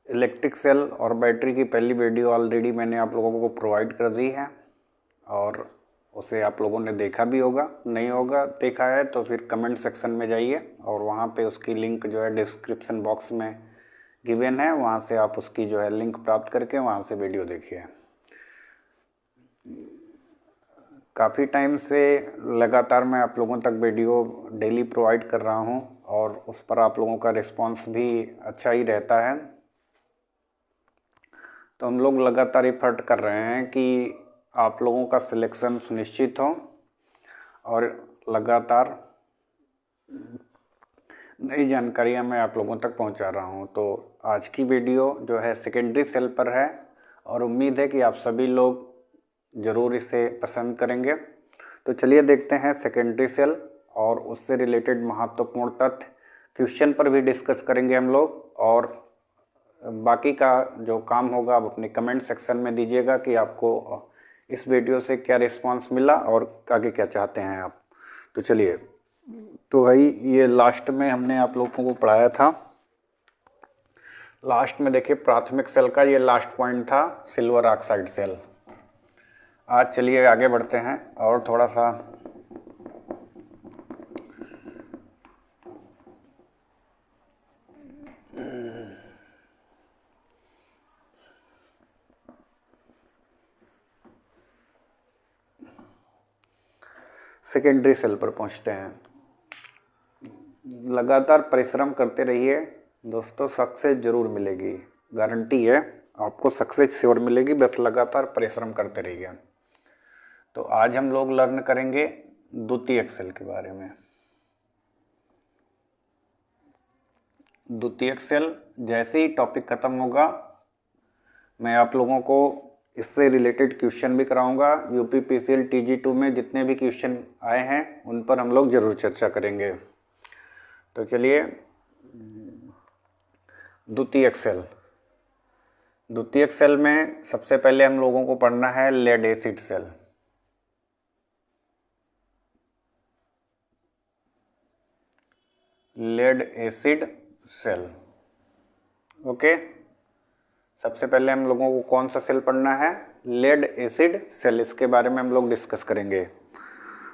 Electric cell और battery की पहली वीडियो ऑलरेडी मैंने आप लोगों को प्रोवाइड कर दी है और उसे आप लोगों ने देखा भी होगा। नहीं होगा देखा है तो फिर कमेंट सेक्शन में जाइए और वहाँ पे उसकी लिंक जो है डिस्क्रिप्शन बॉक्स में गिवन है, वहाँ से आप उसकी जो है लिंक प्राप्त करके वहाँ से वीडियो देखिए। काफ़ी टाइम से लगातार मैं आप लोगों तक वीडियो डेली प्रोवाइड कर रहा हूँ और उस पर आप लोगों का रिस्पांस भी अच्छा ही रहता है। तो हम लोग लगातार एफर्ट कर रहे हैं कि आप लोगों का सिलेक्शन सुनिश्चित हो और लगातार नई जानकारियां मैं आप लोगों तक पहुंचा रहा हूं। तो आज की वीडियो जो है सेकेंडरी सेल पर है और उम्मीद है कि आप सभी लोग ज़रूर इसे पसंद करेंगे। तो चलिए देखते हैं सेकेंडरी सेल और उससे रिलेटेड महत्वपूर्ण तथ्य, क्वेश्चन पर भी डिस्कस करेंगे हम लोग और बाकी का जो काम होगा आप अपने कमेंट सेक्शन में दीजिएगा कि आपको इस वीडियो से क्या रिस्पांस मिला और आगे क्या चाहते हैं आप। तो चलिए, तो भाई ये लास्ट में हमने आप लोगों को पढ़ाया था। लास्ट में देखिए प्राथमिक सेल का ये लास्ट पॉइंट था, सिल्वर ऑक्साइड सेल। आज चलिए आगे बढ़ते हैं और थोड़ा सा सेकेंडरी सेल पर पहुंचते हैं। लगातार परिश्रम करते रहिए दोस्तों, सक्सेस जरूर मिलेगी, गारंटी है आपको सक्सेस श्योर मिलेगी, बस लगातार परिश्रम करते रहिए। तो आज हम लोग लर्न करेंगे द्वितीयक सेल के बारे में। द्वितीयक सेल जैसे ही टॉपिक खत्म होगा मैं आप लोगों को इससे रिलेटेड क्वेश्चन भी कराऊंगा। यूपीपीसीएल TG2 में जितने भी क्वेश्चन आए हैं उन पर हम लोग जरूर चर्चा करेंगे। तो चलिए, द्वितीयक सेल। द्वितीयक सेल में सबसे पहले हम लोगों को पढ़ना है lead acid cell. Lead acid cell, okay. सबसे पहले हम लोगों को कौन सा सेल पढ़ना है? Lead acid cell. इसके बारे में हम लोग डिस्कस करेंगे,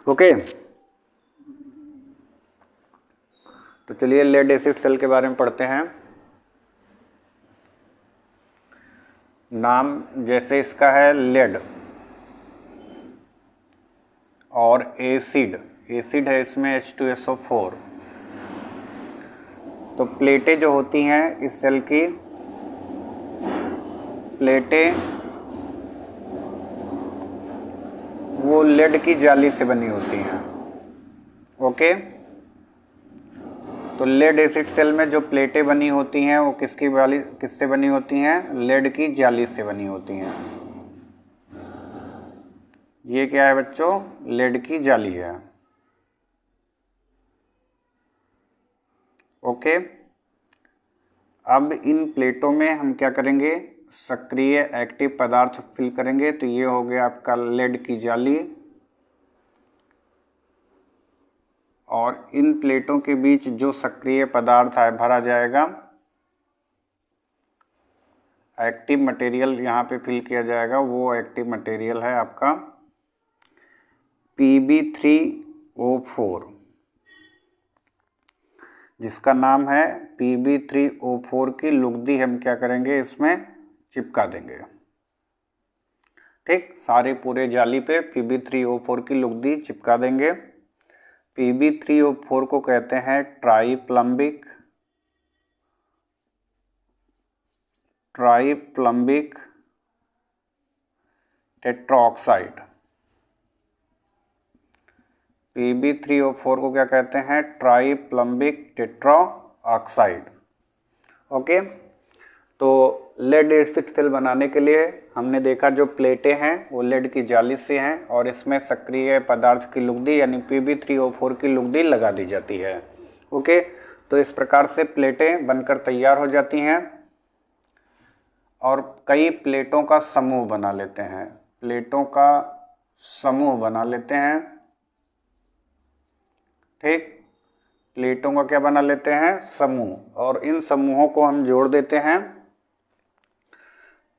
ओके। तो चलिए लेड एसिड सेल के बारे में पढ़ते हैं। नाम जैसे इसका है लेड और एसिड, एसिड है इसमें H2SO4। तो प्लेटें जो होती हैं इस सेल की, प्लेटें वो लेड की जाली से बनी होती हैं, ओके। तो लेड एसिड सेल में जो प्लेटें बनी होती हैं वो किससे बनी होती हैं? लेड की जाली से बनी होती हैं। ये क्या है बच्चों? लेड की जाली है, ओके। अब इन प्लेटों में हम क्या करेंगे? सक्रिय एक्टिव पदार्थ फिल करेंगे। तो ये हो गया आपका लेड की जाली और इन प्लेटों के बीच जो सक्रिय पदार्थ है भरा जाएगा, एक्टिव मटेरियल यहाँ पे फिल किया जाएगा। वो एक्टिव मटेरियल है आपका Pb3O4, जिसका नाम है Pb3O4 की लुगदी हम क्या करेंगे? इसमें चिपका देंगे, ठीक। सारे पूरे जाली पे Pb3O4 की लुगदी चिपका देंगे। Pb3O4 को कहते हैं ट्राइप्लम्बिक टेट्राऑक्साइड। Pb3O4 को क्या कहते हैं? ट्राइप्लम्बिक टेट्राऑक्साइड, ओके। तो लेड एसिड सेल बनाने के लिए हमने देखा जो प्लेटें हैं वो लेड की जाली से हैं और इसमें सक्रिय पदार्थ की लुगदी यानी Pb3O4 की लुगदी लगा दी जाती है, ओके। तो इस प्रकार से प्लेटें बनकर तैयार हो जाती हैं और कई प्लेटों का समूह बना लेते हैं, प्लेटों का समूह बना लेते हैं, ठीक। प्लेटों का क्या बना लेते हैं? समूह। और इन समूहों को हम जोड़ देते हैं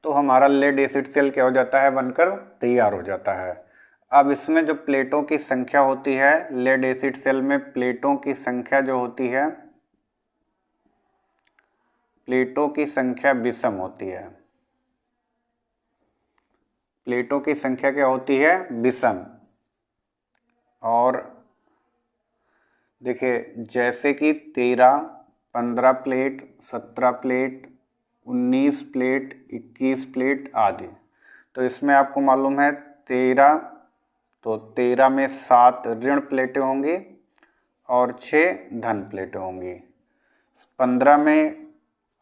तो हमारा लेड एसिड सेल क्या हो जाता है, बनकर तैयार हो जाता है। अब इसमें जो प्लेटों की संख्या होती है, लेड एसिड सेल में प्लेटों की संख्या जो होती है, प्लेटों की संख्या विषम होती है। प्लेटों की संख्या क्या होती है, विषम। और देखिए जैसे कि 13, 15 प्लेट, 17 प्लेट, 19 प्लेट, 21 प्लेट आदि। तो इसमें आपको मालूम है 13, तो 13 में 7 ऋण प्लेटें होंगी और 6 धन प्लेटें होंगी। 15 में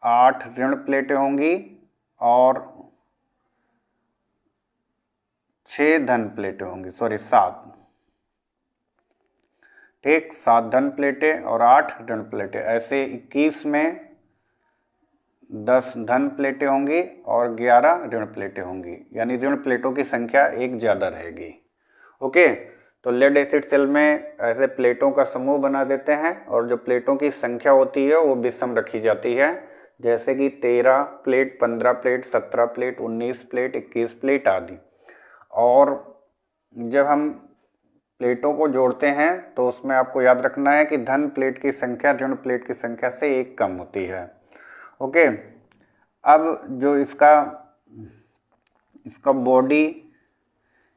8 ऋण प्लेटें होंगी और 6 धन प्लेटें होंगी, सॉरी 7, ठीक, 7 धन प्लेटें और 8 ऋण प्लेटें। ऐसे 21 में 10 धन प्लेटें होंगी और 11 ऋण प्लेटें होंगी, यानी ऋण प्लेटों की संख्या एक ज़्यादा रहेगी। ओके, तो लेड एसिड सेल में ऐसे प्लेटों का समूह बना देते हैं और जो प्लेटों की संख्या होती है वो विषम रखी जाती है, जैसे कि 13 plate, 15 plate, 17 plate, 19 plate, 21 plate आदि। और जब हम प्लेटों को जोड़ते हैं तो उसमें आपको याद रखना है कि धन प्लेट की संख्या ऋण प्लेट की संख्या से एक कम होती है। ओके, अब जो इसका बॉडी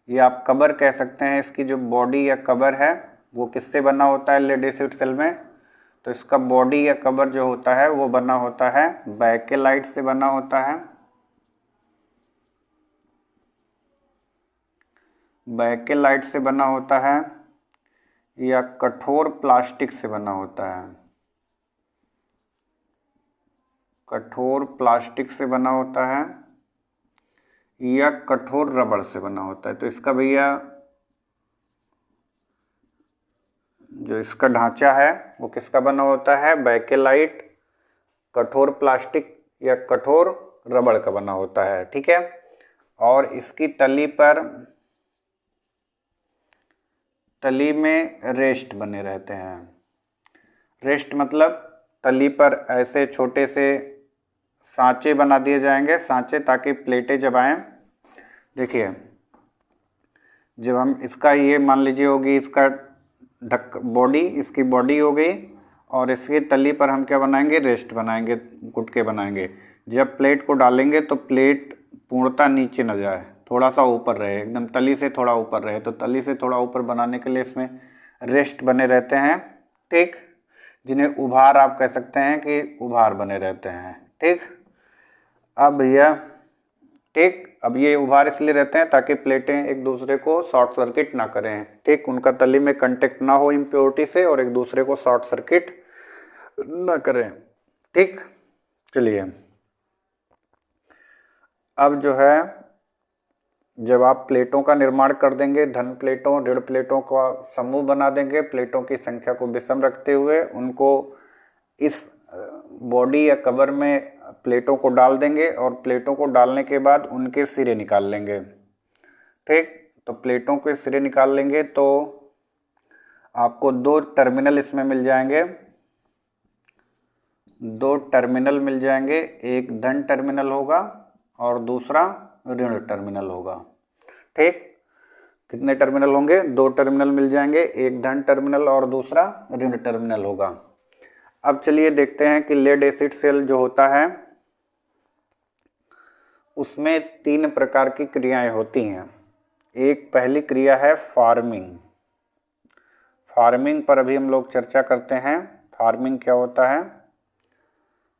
या आप कवर कह सकते हैं, इसकी जो बॉडी या कवर है वो किससे बना होता है लेड एसिड सेल में? तो इसका बॉडी या कवर जो होता है वो बना होता है बैकेलाइट से बना होता है, बैकेलाइट से बना होता है या कठोर प्लास्टिक से बना होता है, कठोर प्लास्टिक से बना होता है या कठोर रबड़ से बना होता है। तो इसका भैया जो इसका ढांचा है वो किसका बना होता है, बैकेलाइट, कठोर प्लास्टिक या कठोर रबड़ का बना होता है, ठीक है। और इसकी तली में रेस्ट बने रहते हैं। रेस्ट मतलब तली पर ऐसे छोटे से सांचे बना दिए जाएंगे, सांचे, ताकि प्लेटें जब आएँ, देखिए जब हम इसका ये मान लीजिए होगी इसका बॉडी, इसकी बॉडी हो गई और इसकी तली पर हम क्या बनाएंगे, रेस्ट बनाएंगे, गुटके बनाएंगे। जब प्लेट को डालेंगे तो प्लेट पूर्णतः नीचे न जाए, थोड़ा सा ऊपर रहे, एकदम तली से थोड़ा ऊपर रहे। तो तली से थोड़ा ऊपर बनाने के लिए इसमें रेस्ट बने रहते हैं, ठीक, जिन्हें उभार आप कह सकते हैं कि उभार बने रहते हैं, ठीक। अब भैया ठीक, अब ये उभार इसलिए रहते हैं ताकि प्लेटें एक दूसरे को शॉर्ट सर्किट ना करें, ठीक, उनका तली में कांटेक्ट ना हो इम्प्योरिटी से और एक दूसरे को शॉर्ट सर्किट ना करें, ठीक। चलिए, अब जो है जब आप प्लेटों का निर्माण कर देंगे, धन प्लेटों ऋण प्लेटों का समूह बना देंगे, प्लेटों की संख्या को विषम रखते हुए उनको इस बॉडी या कवर में प्लेटों को डाल देंगे और प्लेटों को डालने के बाद उनके सिरे निकाल लेंगे, ठीक। तो प्लेटों के सिरे निकाल लेंगे तो आपको 2 टर्मिनल इसमें मिल जाएंगे, 2 टर्मिनल मिल जाएंगे, एक धन टर्मिनल होगा और दूसरा ऋण टर्मिनल होगा, ठीक। कितने टर्मिनल होंगे, 2 टर्मिनल मिल जाएंगे, एक धन टर्मिनल और दूसरा ऋण टर्मिनल होगा। अब चलिए देखते हैं कि लेड एसिड सेल जो होता है उसमें 3 प्रकार की क्रियाएं होती हैं। एक पहली क्रिया है फार्मिंग। फार्मिंग पर अभी हम लोग चर्चा करते हैं, फार्मिंग क्या होता है।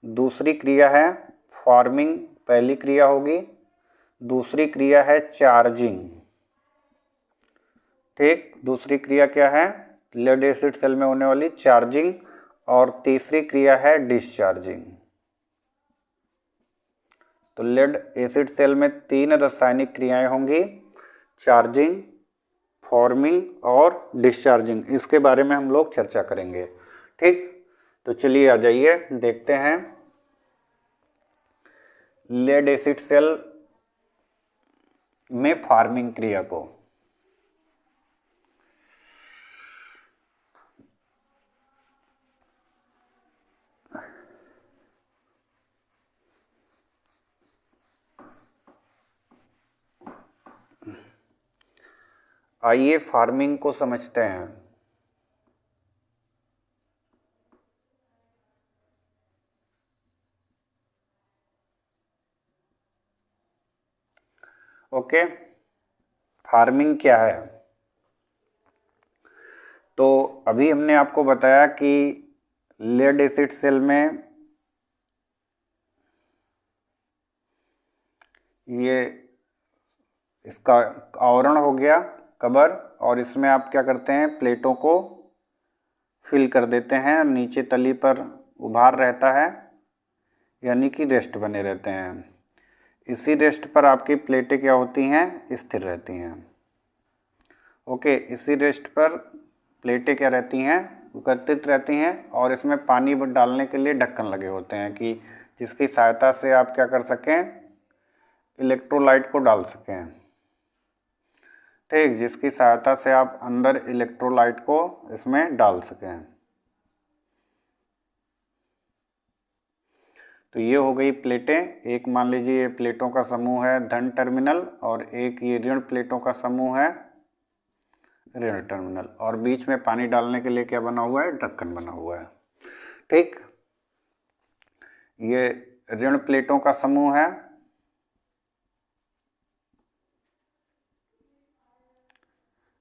दूसरी क्रिया है फार्मिंग, पहली क्रिया होगी। दूसरी क्रिया है चार्जिंग, ठीक, दूसरी क्रिया क्या है, लेड एसिड सेल में होने वाली चार्जिंग। और तीसरी क्रिया है डिस्चार्जिंग। तो लेड एसिड सेल में 3 रासायनिक क्रियाएं होंगी, चार्जिंग, फॉर्मिंग और डिस्चार्जिंग। इसके बारे में हम लोग चर्चा करेंगे, ठीक। तो चलिए आ जाइए देखते हैं लेड एसिड सेल में फार्मिंग क्रिया को। आइए फार्मिंग को समझते हैं। ओके, फार्मिंग क्या है? तो अभी हमने आपको बताया कि लेड एसिड सेल में ये इसका आवरण हो गया, कवर, और इसमें आप क्या करते हैं, प्लेटों को फिल कर देते हैं, नीचे तली पर उभार रहता है, यानी कि रेस्ट बने रहते हैं। इसी रेस्ट पर आपकी प्लेटें क्या होती हैं, स्थिर रहती हैं। ओके, इसी रेस्ट पर प्लेटें क्या रहती हैं, एकत्रित रहती हैं, और इसमें पानी डालने के लिए ढक्कन लगे होते हैं कि जिसकी सहायता से आप क्या कर सकें, इलेक्ट्रोलाइट को डाल सकें। ठीक, जिसकी सहायता से आप अंदर इलेक्ट्रोलाइट को इसमें डाल सकें। तो ये हो गई प्लेटें। एक मान लीजिए ये प्लेटों का समूह है धन टर्मिनल, और एक ये ऋण प्लेटों का समूह है ऋण टर्मिनल, और बीच में पानी डालने के लिए क्या बना हुआ है, ढक्कन बना हुआ है। ठीक, ये ऋण प्लेटों का समूह है,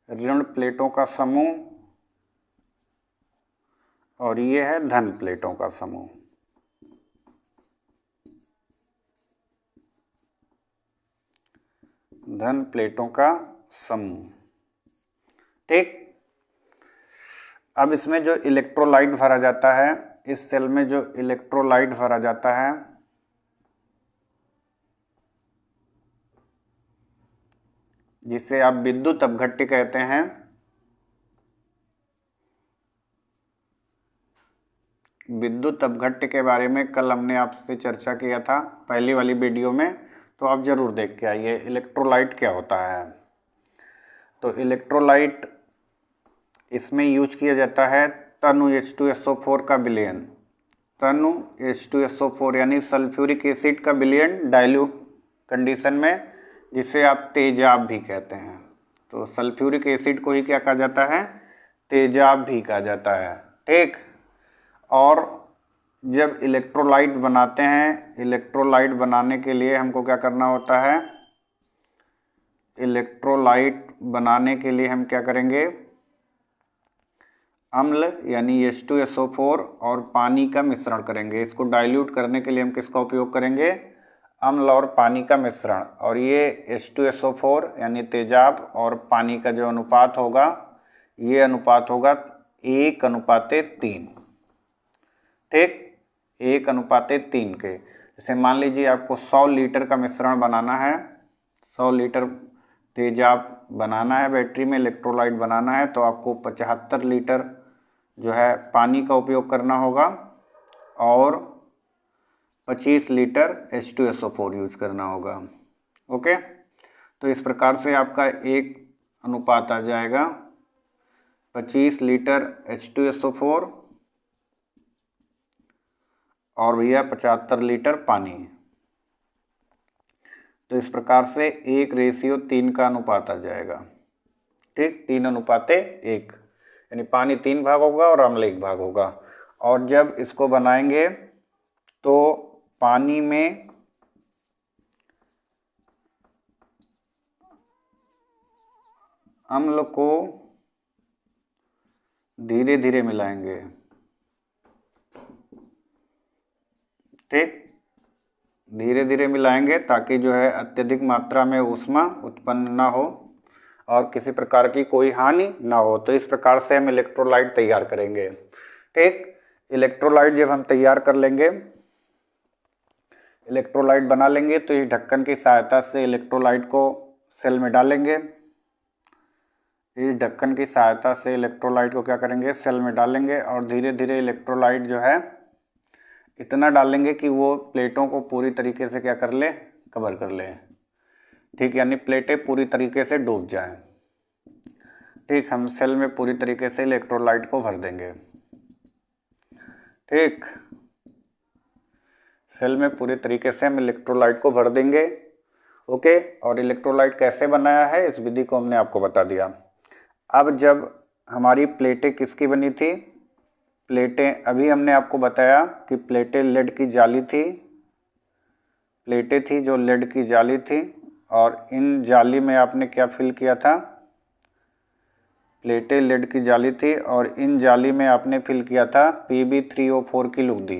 ऋण प्लेटों का समूह, और ये है धन प्लेटों का समूह। धन प्लेटों का समूह। ठीक, अब इसमें जो इलेक्ट्रोलाइट भरा जाता है, इस सेल में जो इलेक्ट्रोलाइट भरा जाता है, जिसे आप विद्युत अपघट्य कहते हैं, विद्युत अपघट्य के बारे में कल हमने आपसे चर्चा किया था पहली वाली वीडियो में, तो आप जरूर देख के आइए इलेक्ट्रोलाइट क्या होता है। तो इलेक्ट्रोलाइट इसमें यूज किया जाता है तनु H2SO4 का विलयन, तनु H2SO4 यानी सल्फ्यूरिक एसिड का विलयन डाइल्यूट कंडीशन में, जिसे आप तेजाब भी कहते हैं। तो सल्फ्यूरिक एसिड को ही क्या कहा जाता है, तेजाब भी कहा जाता है। ठीक, और जब इलेक्ट्रोलाइट बनाते हैं, इलेक्ट्रोलाइट बनाने के लिए हमको क्या करना होता है, इलेक्ट्रोलाइट बनाने के लिए हम क्या करेंगे, अम्ल यानी H2SO4 और पानी का मिश्रण करेंगे। इसको डाइल्यूट करने के लिए हम किसका उपयोग करेंगे, अम्ल और पानी का मिश्रण, और ये H2SO4 यानी तेजाब और पानी का जो अनुपात होगा, ये अनुपात होगा 1:3। ठीक, 1:3 के। जैसे मान लीजिए आपको 100 लीटर का मिश्रण बनाना है, 100 लीटर तेजाब बनाना है, बैटरी में इलेक्ट्रोलाइट बनाना है, तो आपको 75 लीटर जो है पानी का उपयोग करना होगा, और 25 लीटर H2SO4 यूज करना होगा। ओके, तो इस प्रकार से आपका एक अनुपात आ जाएगा 25 लीटर H2SO4 और भैया 75 लीटर पानी। तो इस प्रकार से 1:3 का अनुपात आ जाएगा। ठीक, 3:1, यानी पानी 3 भाग होगा और अम्ल 1 भाग होगा। और जब इसको बनाएंगे तो पानी में अम्ल को धीरे धीरे मिलाएंगे। ठीक, धीरे धीरे मिलाएंगे ताकि जो है अत्यधिक मात्रा में ऊष्मा उत्पन्न ना हो और किसी प्रकार की कोई हानि ना हो। तो इस प्रकार से हम इलेक्ट्रोलाइट तैयार करेंगे। ठीक, इलेक्ट्रोलाइट जब हम तैयार कर लेंगे, इलेक्ट्रोलाइट बना लेंगे, तो इस ढक्कन की सहायता से इलेक्ट्रोलाइट को सेल में डालेंगे। इस ढक्कन की सहायता से इलेक्ट्रोलाइट को क्या करेंगे, सेल में डालेंगे, और धीरे धीरे इलेक्ट्रोलाइट जो है इतना डालेंगे कि वो प्लेटों को पूरी तरीके से क्या कर ले, कवर कर ले। ठीक, यानी प्लेटें पूरी तरीके से डूब जाएं। ठीक, हम सेल में पूरी तरीके से इलेक्ट्रोलाइट को भर देंगे। ठीक, सेल में पूरी तरीके से हम इलेक्ट्रोलाइट को भर देंगे, ओके, और इलेक्ट्रोलाइट कैसे बनाया है इस विधि को हमने आपको बता दिया। अब जब हमारी प्लेटें किसकी बनी थी, प्लेटें अभी हमने आपको बताया कि प्लेटें लेड की जाली थी, प्लेटें थी जो लेड की जाली थी, और इन जाली में आपने क्या फिल किया था, प्लेटें लेड की जाली थी और इन जाली में आपने फिल किया था Pb3O4 की लुगदी।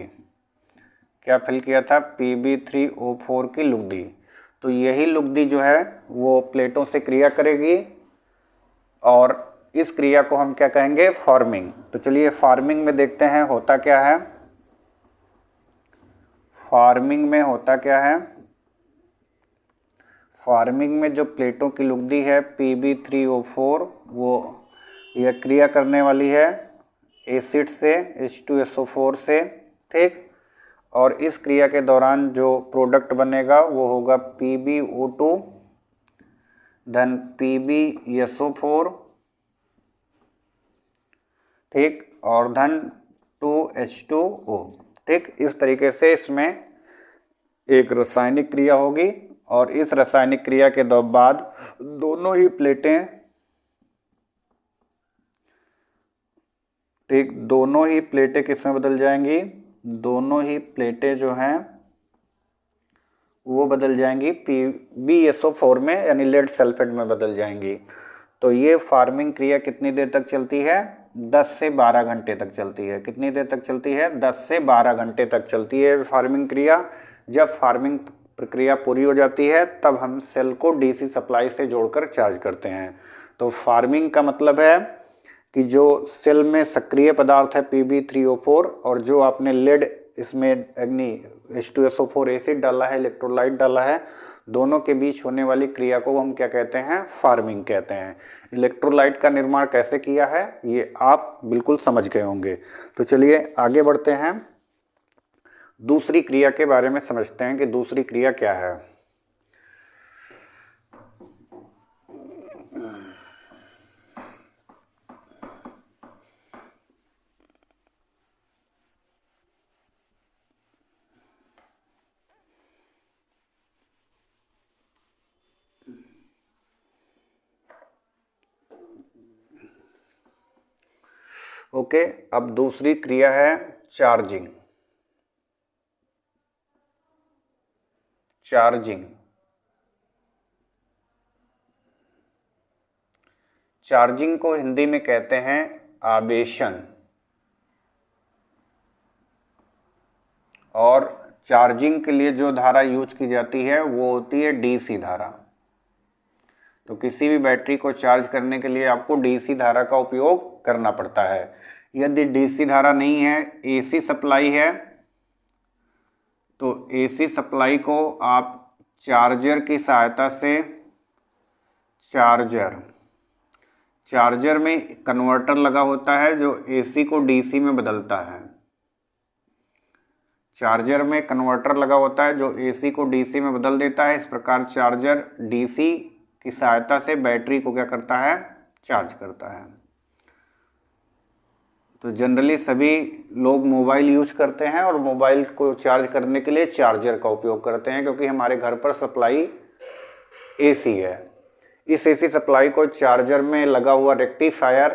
क्या फिल किया था, Pb3O4 की लुगदी। तो यही लुगदी जो है वो प्लेटों से क्रिया करेगी और इस क्रिया को हम क्या कहेंगे, फॉर्मिंग। तो चलिए फार्मिंग में देखते हैं होता क्या है। फार्मिंग में होता क्या है, फार्मिंग में जो प्लेटों की लुगदी है Pb3O4 वो यह क्रिया करने वाली है एसिड से H2SO4 से, ठीक। और इस क्रिया के दौरान जो प्रोडक्ट बनेगा वो होगा PbO2 धन PbSO4, ठीक, और धन 2H2O, ठीक। इस तरीके से इसमें एक रासायनिक क्रिया होगी और इस रासायनिक क्रिया के बाद दोनों ही प्लेटें, ठीक, दोनों ही प्लेटें किस में बदल जाएंगी, दोनों ही प्लेटें जो हैं वो बदल जाएंगी PbSO4 में, यानी लेड सल्फेट में बदल जाएंगी। तो ये फार्मिंग क्रिया कितनी देर तक चलती है, 10 से 12 घंटे तक चलती है। कितनी देर तक चलती है, 10 से 12 घंटे तक चलती है फार्मिंग क्रिया। जब फार्मिंग प्रक्रिया पूरी हो जाती है तब हम सेल को डीसी सप्लाई से जोड़कर चार्ज करते हैं। तो फार्मिंग का मतलब है कि जो सेल में सक्रिय पदार्थ है Pb3O4 और जो आपने लेड इसमें अग्नि H2SO4 एसिड डाला है, इलेक्ट्रोलाइट डाला है, दोनों के बीच होने वाली क्रिया को हम क्या कहते हैं, फार्मिंग कहते हैं। इलेक्ट्रोलाइट का निर्माण कैसे किया है ये आप बिल्कुल समझ गए होंगे। तो चलिए आगे बढ़ते हैं, दूसरी क्रिया के बारे में समझते हैं कि दूसरी क्रिया क्या है। ओके, अब दूसरी क्रिया है चार्जिंग। चार्जिंग, चार्जिंग को हिंदी में कहते हैं आवेशन। और चार्जिंग के लिए जो धारा यूज की जाती है वो होती है डीसी धारा। तो किसी भी बैटरी को चार्ज करने के लिए आपको डीसी धारा का उपयोग करना पड़ता है। यदि डीसी धारा नहीं है, एसी सप्लाई है, तो एसी सप्लाई को आप चार्जर की सहायता से, चार्जर में कन्वर्टर लगा होता है जो एसी को डीसी में बदलता है। चार्जर में कन्वर्टर लगा होता है जो एसी को डीसी में बदल देता है। इस प्रकार चार्जर डीसी की सहायता से बैटरी को क्या करता है, चार्ज करता है। तो जनरली सभी लोग मोबाइल यूज करते हैं और मोबाइल को चार्ज करने के लिए चार्जर का उपयोग करते हैं, क्योंकि हमारे घर पर सप्लाई एसी है। इस एसी सप्लाई को चार्जर में लगा हुआ रेक्टिफायर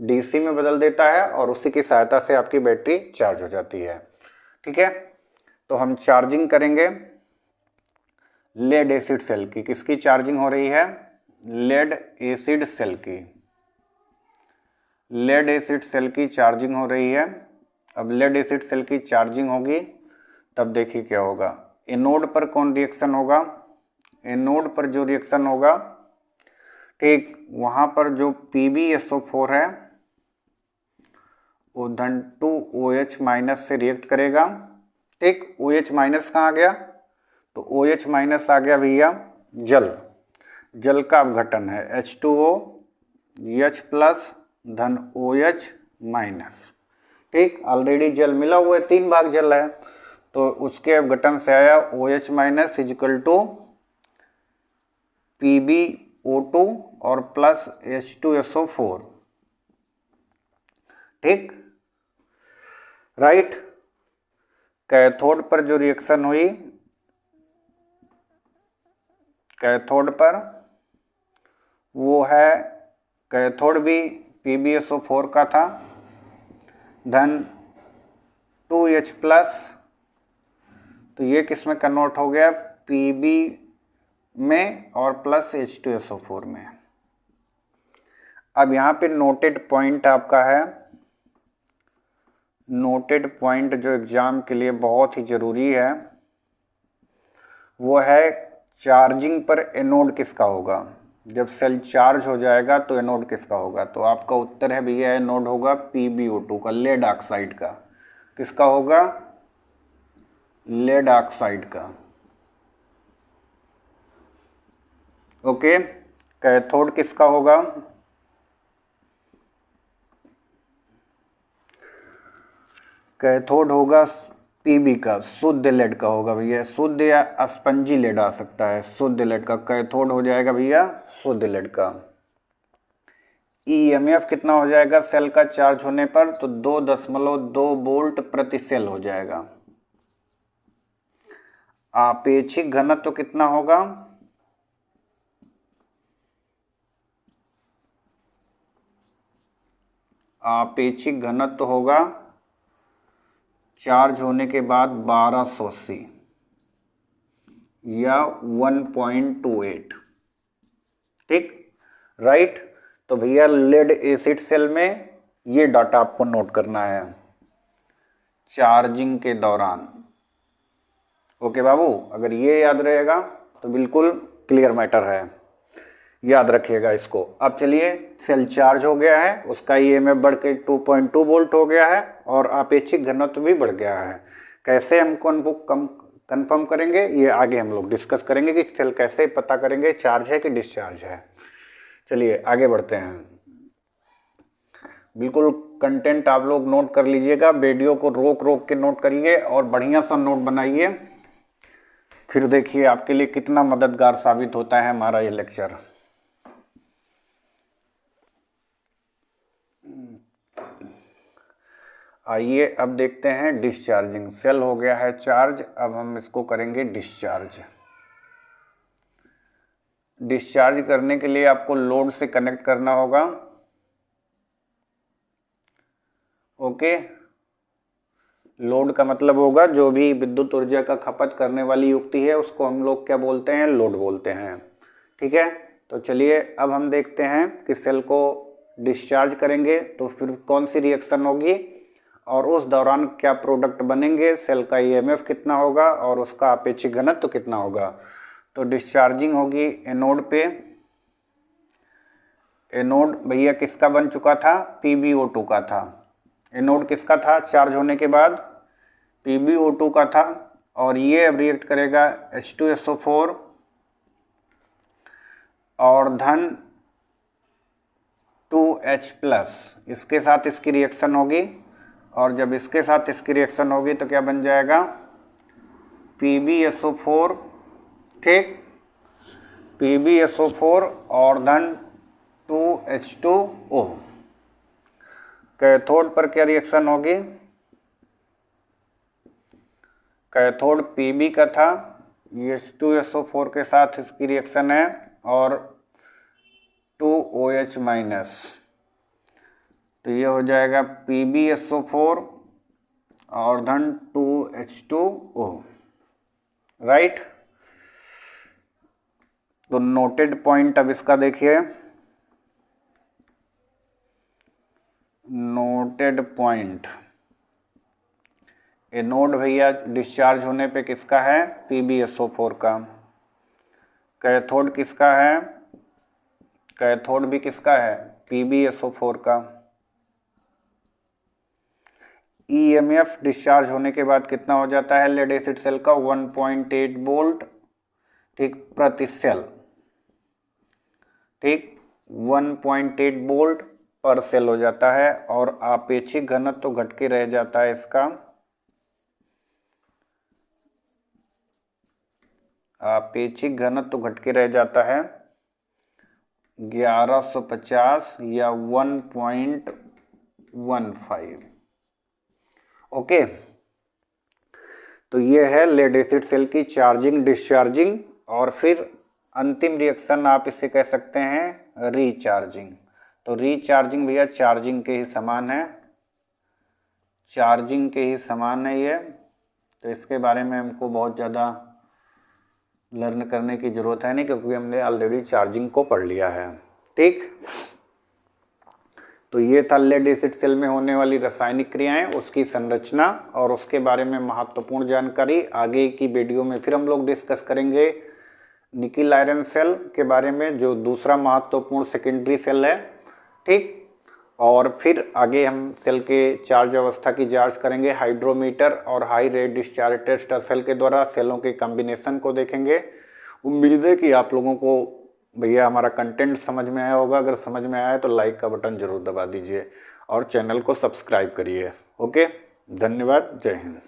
डीसी में बदल देता है और उसी की सहायता से आपकी बैटरी चार्ज हो जाती है, ठीक है। तो हम चार्जिंग करेंगे लेड एसिड सेल की। किसकी चार्जिंग हो रही है, लेड एसिड सेल की। लेड एसिड सेल की चार्जिंग हो रही है। अब लेड एसिड सेल की चार्जिंग होगी तब देखिए क्या होगा। एनोड पर कौन रिएक्शन होगा, एनोड पर जो रिएक्शन होगा, ठीक, वहां पर जो PbSO4 है वो धन 2OH माइनस से रिएक्ट करेगा, ठीक। OH माइनस कहाँ आ गया, तो OH माइनस आ गया भैया जल, जल का अपघटन है H2O H प्लस धन OH माइनस, ठीक। ऑलरेडी जल मिला हुआ है, 3 भाग जल है, तो उसके अपघटन से आया OH minus is equal to PbO2 और प्लस H2SO4, ठीक, राइट। कैथोड पर जो रिएक्शन हुई कैथोड पर वो है, कैथोड भी PbSO4 का था, धन 2H प्लस, तो ये किस में कन्वर्ट हो गया, Pb में और प्लस H2SO4 में। अब यहाँ पे नोटेड पॉइंट आपका है, नोटेड पॉइंट जो एग्जाम के लिए बहुत ही ज़रूरी है वो है चार्जिंग पर एनोड किसका होगा। जब सेल चार्ज हो जाएगा तो एनोड किसका होगा, तो आपका उत्तर है भैया एनोड होगा PbO2 का, लेड ऑक्साइड का। किसका होगा, लेड ऑक्साइड का। ओके, कैथोड किसका होगा, कैथोड होगा Pb का, शुद्ध लेड का होगा भैया, शुद्ध या स्पंजी लेड आ सकता है, शुद्ध लेड का कैथोड हो जाएगा भैया, शुद्ध लेड का। EMF कितना हो जाएगा सेल का चार्ज होने पर, तो 2.2 वोल्ट प्रति सेल हो जाएगा। आपेक्षिक घनत्व तो कितना होगा, आपेक्षिक घनत्व होगा चार्ज होने के बाद 1280 या 1.28, ठीक, राइट। तो भैया लेड एसिड सेल में ये डाटा आपको नोट करना है चार्जिंग के दौरान। ओके बाबू, अगर ये याद रहेगा तो बिल्कुल क्लियर मैटर है, याद रखिएगा इसको। अब चलिए, सेल चार्ज हो गया है, उसका EMF बढ़ के 2.2 वोल्ट हो गया है और आपेक्षिक घनत्व भी बढ़ गया है। कैसे हम कंफर्म करेंगे, ये आगे हम लोग डिस्कस करेंगे कि सेल कैसे पता करेंगे चार्ज है कि डिस्चार्ज है। चलिए आगे बढ़ते हैं। बिल्कुल कंटेंट आप लोग नोट कर लीजिएगा, वीडियो को रोक रोक के नोट करिए और बढ़िया सा नोट बनाइए, फिर देखिए आपके लिए कितना मददगार साबित होता है हमारा ये लेक्चर। आइए अब देखते हैं डिस्चार्जिंग। सेल हो गया है चार्ज, अब हम इसको करेंगे डिस्चार्ज। डिस्चार्ज करने के लिए आपको लोड से कनेक्ट करना होगा। ओके, लोड का मतलब होगा जो भी विद्युत ऊर्जा का खपत करने वाली युक्ति है उसको हम लोग क्या बोलते हैं, लोड बोलते हैं, ठीक है। तो चलिए अब हम देखते हैं कि सेल को डिस्चार्ज करेंगे तो फिर कौन सी रिएक्शन होगी और उस दौरान क्या प्रोडक्ट बनेंगे, सेल का EMF कितना होगा और उसका आपेक्षिक घनत्व कितना होगा। तो डिस्चार्जिंग होगी एनोड पे। एनोड भैया किसका बन चुका था, PbO2 का था। एनोड किसका था चार्ज होने के बाद, PbO2 का था, और ये अब रिएक्ट करेगा H2SO4 और धन 2H प्लस, इसके साथ इसकी रिएक्शन होगी, और जब इसके साथ इसकी रिएक्शन होगी तो क्या बन जाएगा, PbSO4, ठीक, PbSO4 और धन 2H2O। कैथोड पर क्या रिएक्शन होगी, कैथोड Pb का था, ये H2SO4 के साथ इसकी रिएक्शन है और 2OH माइनस, तो ये हो जाएगा PbSO4 और धन 2H2O, राइट। तो नोटेड पॉइंट अब इसका देखिए, नोटेड पॉइंट एनोड भैया डिस्चार्ज होने पे किसका है, PbSO4 का। कैथोड किसका है, कैथोड भी किसका है, PbSO4 का। EMF डिस्चार्ज होने के बाद कितना हो जाता है लेड एसिड सेल का, 1.8 वोल्ट, ठीक, प्रति सेल, ठीक, 1.8 वोल्ट पर सेल हो जाता है। और आपेक्षिक घनत्व तो घट के रह जाता है इसका, आपेक्षिक घनत्व तो घट के रह जाता है 1150 या 1.15। ओके, तो ये है लेड एसिड सेल की चार्जिंग डिस्चार्जिंग और फिर अंतिम रिएक्शन आप इसे कह सकते हैं रीचार्जिंग। तो रीचार्जिंग भैया चार्जिंग के ही समान है, चार्जिंग के ही समान है ये। तो इसके बारे में हमको बहुत ज़्यादा लर्न करने की ज़रूरत है नहीं, क्योंकि हमने ऑलरेडी चार्जिंग को पढ़ लिया है। ठीक, तो ये था लेड एसिड सेल में होने वाली रासायनिक क्रियाएं, उसकी संरचना और उसके बारे में महत्वपूर्ण जानकारी। आगे की वीडियो में फिर हम लोग डिस्कस करेंगे निकिल आयरन सेल के बारे में, जो दूसरा महत्वपूर्ण सेकेंडरी सेल है। ठीक, और फिर आगे हम सेल के चार्ज अवस्था की जांच करेंगे हाइड्रोमीटर और high rate discharge test cell के द्वारा, सेलों के कॉम्बिनेशन को देखेंगे। उम्मीद है कि आप लोगों को भैया हमारा कंटेंट समझ में आया होगा। अगर समझ में आया तो लाइक का बटन जरूर दबा दीजिए और चैनल को सब्सक्राइब करिए। ओके, धन्यवाद, जय हिंद।